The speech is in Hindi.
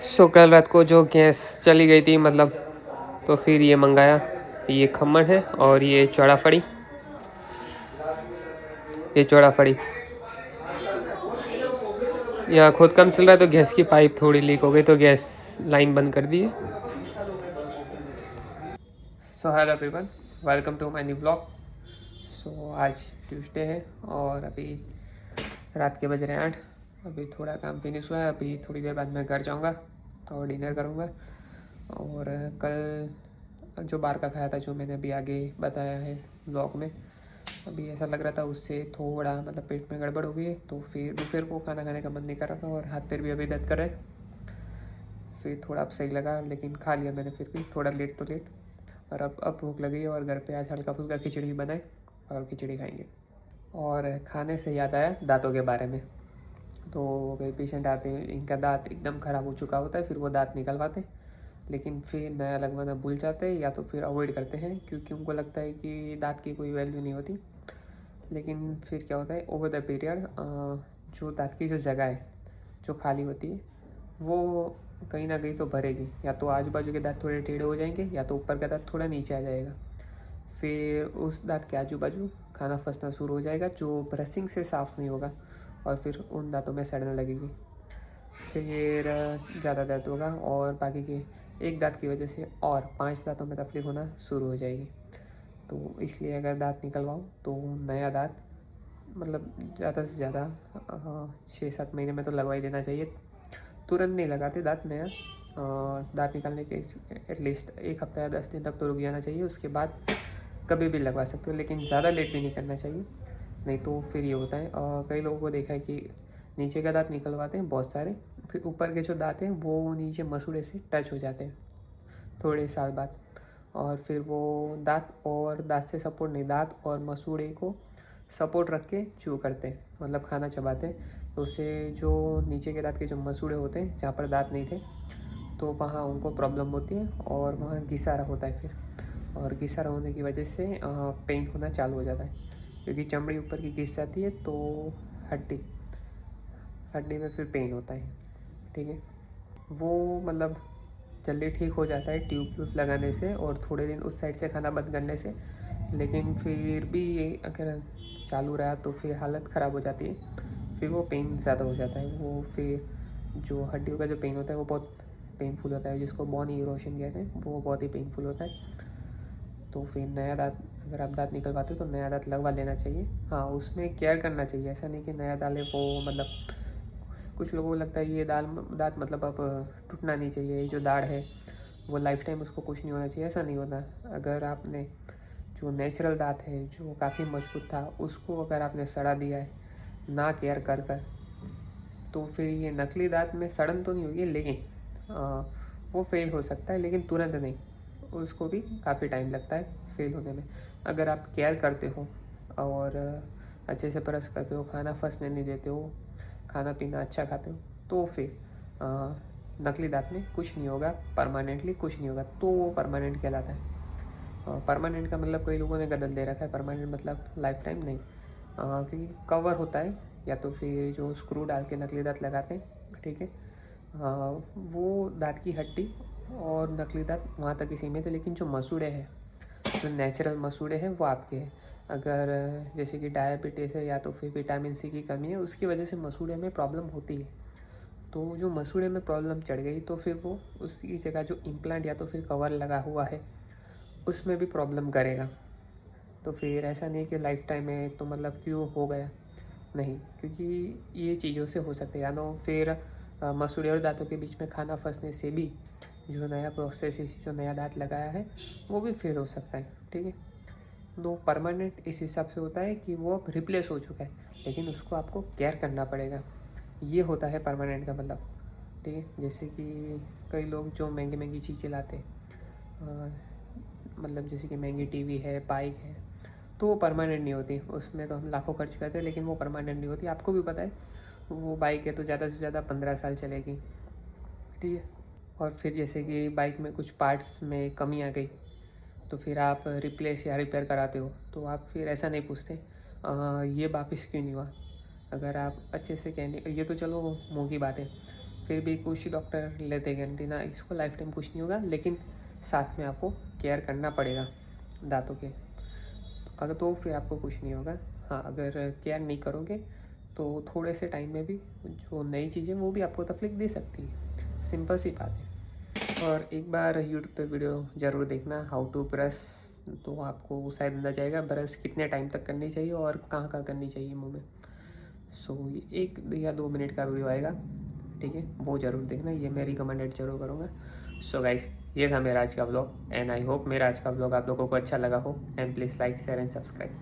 कल रात को जो गैस चली गई थी मतलब, तो फिर ये मंगाया। ये खम्मन है और ये चौड़ा फड़ी। यहाँ खुद कम चल रहा है तो गैस की पाइप थोड़ी लीक हो गई तो गैस लाइन बंद कर दी है। Hello everyone, welcome to my new blog. आज ट्यूसडे है और अभी रात के बज रहे हैं 8। अभी थोड़ा काम फिनिश हुआ है। अभी थोड़ी देर बाद मैं घर जाऊंगा और डिनर करूंगा। और कल जो बाहर का खाया था, जो मैंने अभी आगे बताया है ब्लॉग में, अभी ऐसा लग रहा था उससे थोड़ा मतलब पेट में गड़बड़ हो गई है। तो फिर दोपहर को खाना खाने का मन नहीं कर रहा था और हाथ पैर भी अभी दर्द कर रहे हैं। फिर थोड़ा अब सही लगा, लेकिन खा लिया मैंने फिर भी, थोड़ा लेट तो लेट। और अब भूख लगी है और घर पे आज हल्का फुल्का खिचड़ी बनाए और खिचड़ी खाएंगे। और खाने से याद आया दांतों के बारे में। तो कई पेशेंट आते हैं, इनका दांत एकदम ख़राब हो चुका होता है, फिर वो दांत निकलवाते लेकिन फिर नया लगवाना भूल जाते हैं या तो फिर अवॉइड करते हैं, क्योंकि उनको लगता है कि दांत की कोई वैल्यू नहीं होती। लेकिन फिर क्या होता है, ओवर द पीरियड जो दांत की जो जगह है जो खाली होती है वो कहीं ना कहीं तो भरेगी। या तो आजू बाजू के दांत थोड़े टेढ़े हो जाएंगे या तो ऊपर का दांत थोड़ा नीचे आ जाएगा। फिर उस दांत के आजू बाजू खाना फंसना शुरू हो जाएगा जो ब्रशिंग से साफ़ नहीं होगा और फिर उन दांतों में सड़ने लगेगी। फिर ज़्यादा दर्द होगा और बाकी के एक दांत की वजह से और 5 दांतों में तकलीफ होना शुरू हो जाएगी। तो इसलिए अगर दांत निकलवाओ तो नया दांत मतलब ज़्यादा से ज़्यादा 6-7 महीने में तो लगवा ही देना चाहिए। तुरंत नहीं लगाते दांत नया। दांत निकालने के एटलीस्ट 1 हफ्ता या 10 दिन तक तो रुक जाना चाहिए। उसके बाद कभी भी लगवा सकते हो, लेकिन ज़्यादा लेट भी नहीं करना चाहिए, नहीं तो फिर ये होता है। कई लोगों को देखा है कि नीचे का दांत निकलवाते हैं बहुत सारे, फिर ऊपर के जो दांत हैं वो नीचे मसूड़े से टच हो जाते हैं थोड़े साल बाद। और फिर वो दांत से सपोर्ट नहीं, दांत और मसूड़े को सपोर्ट रख के चू करते हैं, मतलब खाना चबाते हैं। तो उससे जो नीचे के दांत के जो मसूड़े होते हैं जहाँ पर दांत नहीं थे, तो वहाँ उनको प्रॉब्लम होती है और वहाँ घिसारा होता है फिर। और घिसारा होने की वजह से पेन होना चालू हो जाता है, क्योंकि चमड़ी ऊपर की घिस जाती है तो हड्डी में फिर पेन होता है। ठीक है, वो मतलब जल्दी ठीक हो जाता है ट्यूब लगाने से और थोड़े दिन उस साइड से खाना बंद करने से। लेकिन फिर भी ये अगर चालू रहा तो फिर हालत ख़राब हो जाती है, फिर वो पेन ज़्यादा हो जाता है। वो फिर जो हड्डियों का जो पेन होता है वो बहुत पेनफुल होता है, जिसको बोन इरोशन कहते हैं, वो बहुत ही पेनफुल होता है। तो फिर नया दांत, अगर आप दांत निकलवाते हो तो नया दांत लगवा लेना चाहिए। हाँ, उसमें केयर करना चाहिए, ऐसा नहीं कि नया डाले वो मतलब कुछ लोगों को लगता है ये दांत मतलब अब टूटना नहीं चाहिए, ये जो दाढ़ है वो लाइफ टाइम उसको कुछ नहीं होना चाहिए, ऐसा नहीं होता। अगर आपने जो नेचुरल दांत है जो काफ़ी मजबूत था उसको अगर आपने सड़ा दिया है ना केयर कर कर, तो फिर ये नकली दांत में सड़न तो नहीं होगी, लेकिन वो फेल हो सकता है, लेकिन तुरंत नहीं, उसको भी काफ़ी टाइम लगता है फेल होने में। अगर आप केयर करते हो और अच्छे से ब्रश करते हो, खाना फंसने नहीं देते हो, खाना पीना अच्छा खाते हो, तो फिर नकली दांत में कुछ नहीं होगा, परमानेंटली कुछ नहीं होगा, तो वो परमानेंट कहलाता है। परमानेंट का मतलब कई लोगों ने गलत दे रखा है, परमानेंट मतलब लाइफ टाइम नहीं। क्योंकि कवर होता है या तो फिर जो स्क्रू डाल के नकली दांत लगाते हैं, ठीक है, वो दांत की हड्डी और नकली दांत वहाँ तक ही सीमित है। लेकिन जो मसूड़े हैं, जो नेचुरल मसूड़े हैं वो आपके हैं। अगर जैसे कि डायबिटीज़ है या तो फिर विटामिन सी की कमी है, उसकी वजह से मसूड़े में प्रॉब्लम होती है। तो जो मसूड़े में प्रॉब्लम चढ़ गई तो फिर वो उसकी जगह जो इम्प्लांट या तो फिर कवर लगा हुआ है उसमें भी प्रॉब्लम करेगा। तो फिर ऐसा नहीं कि लाइफ टाइम है तो मतलब क्यों हो गया, नहीं, क्योंकि ये चीज़ों से हो सकता है। या तो फिर मसूड़े और दांतों के बीच में खाना फंसने से भी जो नया प्रोसेस जो नया दांत लगाया है वो भी फेल हो सकता है। ठीक है, तो परमानेंट इस हिसाब से होता है कि वो अब रिप्लेस हो चुका है, लेकिन उसको आपको केयर करना पड़ेगा, ये होता है परमानेंट का मतलब। ठीक है, जैसे कि कई लोग जो महंगी महंगी चीज़ें लाते हैं, मतलब जैसे कि महंगी टीवी है, बाइक है, तो वो परमानेंट नहीं होती। उसमें तो हम लाखों खर्च करते हैं लेकिन वो परमानेंट नहीं होती, आपको भी पता है। वो बाइक है तो ज़्यादा से ज़्यादा 15 साल चलेगी। ठीक है, और फिर जैसे कि बाइक में कुछ पार्ट्स में कमी आ गई तो फिर आप रिप्लेस या रिपेयर कराते हो, तो आप फिर ऐसा नहीं पूछते ये वापस क्यों नहीं हुआ। अगर आप अच्छे से कहने, ये तो चलो मुँह की बात है, फिर भी कुछ डॉक्टर लेते गारंटी ना, इसको लाइफ टाइम कुछ नहीं होगा, लेकिन साथ में आपको केयर करना पड़ेगा दांतों के। अगर तो फिर आपको कुछ नहीं होगा। हाँ, अगर केयर नहीं करोगे तो थोड़े से टाइम में भी जो नई चीज़ें वो भी आपको तकलीफ दे सकती है, सिंपल सी बात है। और एक बार यूट्यूब पे वीडियो ज़रूर देखना, हाउ टू ब्रश, तो आपको शायद अंदाज़ आएगा ब्रश कितने टाइम तक करनी चाहिए और कहाँ कहाँ करनी चाहिए मुंह में। सो 1 या 2 मिनट का वीडियो आएगा, ठीक है, वो ज़रूर देखना, ये मैं रिकमेंडेड जरूर करूँगा। सो गाइस, ये था मेरा आज का ब्लॉग, एंड आई होप मेरा आज का ब्लॉग आप लोगों को अच्छा लगा हो, and please like share and subscribe.